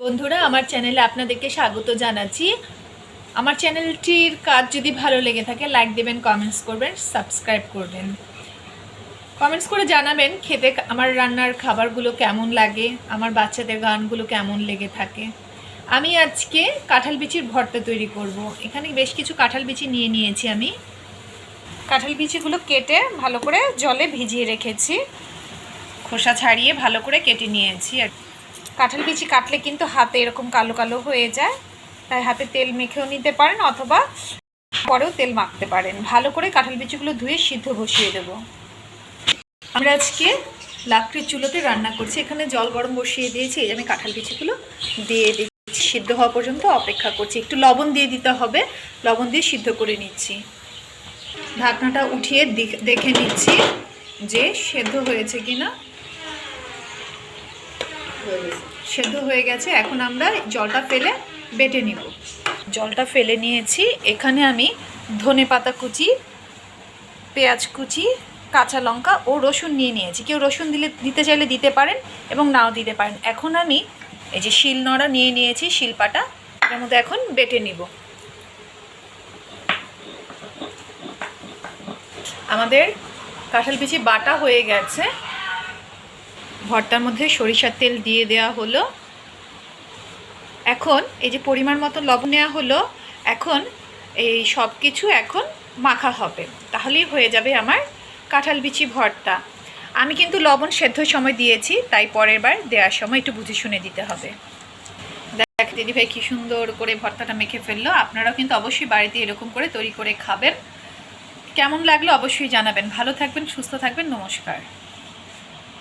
বন্ধুরা, আমার চ্যানেলে আপনাদেরকে স্বাগত জানাচ্ছি। আমার চ্যানেলটির কাজ যদি ভালো লেগে থাকে লাইক দেবেন, কমেন্টস করবেন, সাবস্ক্রাইব করবেন। কমেন্টস করে জানাবেন খেতে আমার রান্নার খাবারগুলো কেমন লাগে, আমার বাচ্চাদের গানগুলো কেমন লেগে থাকে। আমি আজকে কাঁঠাল বিচির ভর্তা তৈরি করব। এখানে বেশ কিছু কাঁঠাল বিচি নিয়ে নিয়েছি। আমি কাঁঠাল বিচিগুলো কেটে ভালো করে জলে ভিজিয়ে রেখেছি, খোসা ছাড়িয়ে ভালো করে কেটে নিয়েছি। আর কাঁঠাল বিচি কাটলে কিন্তু হাতে এরকম কালো কালো হয়ে যায়, তাই হাতে তেল মেখেও নিতে পারেন অথবা পরেও তেল মাখতে পারেন। ভালো করে কাঁঠাল বিচিগুলো ধুয়ে সিদ্ধ বসিয়ে দেব। আমরা আজকে লাকড়ির চুলোতে রান্না করছি। এখানে জল গরম বসিয়ে দিয়েছি। এই আমি কাঁঠাল বিচিগুলো দিয়ে দিচ্ছি, সিদ্ধ হওয়া পর্যন্ত অপেক্ষা করছি। একটু লবণ দিয়ে দিতে হবে, লবণ দিয়ে সিদ্ধ করে নিচ্ছি। ঢাকনাটা উঠিয়ে দেখে নিচ্ছি যে সেদ্ধ হয়েছে কিনা। সেদ্ধ হয়ে গেছে। এখন আমরা জলটা ফেলে বেটে নিব। জলটা ফেলে নিয়েছি। এখানে আমি ধনেপাতা কুচি, পেঁয়াজ কুচি, কাঁচা লঙ্কা ও রসুন নিয়ে নিয়েছি। কেউ রসুন দিতে চাইলে দিতে পারেন এবং নাও দিতে পারেন। এখন আমি এই যে শিলনোড়া নিয়ে নিয়েছি, শিলপাটা, এটার মধ্যে এখন বেটে নিব। আমাদের কাঁঠাল বিচি বাটা হয়ে গেছে। ভর্তার মধ্যে সরিষার তেল দিয়ে দেওয়া হলো। এখন এই যে পরিমাণ মতো লবণ নেওয়া হলো। এখন এই সব কিছু এখন মাখা হবে, তাহলেই হয়ে যাবে আমার কাঁঠাল বিচি ভর্তা। আমি কিন্তু লবণ সেদ্ধর সময় দিয়েছি, তাই পরের বার দেওয়ার সময় একটু বুঝে শুনে দিতে হবে। দেখ দিদিভাই কী সুন্দর করে ভর্তাটা মেখে ফেললো। আপনারাও কিন্তু অবশ্যই বাড়িতে এরকম করে তৈরি করে খাবেন। কেমন লাগলো অবশ্যই জানাবেন। ভালো থাকবেন, সুস্থ থাকবেন। নমস্কার।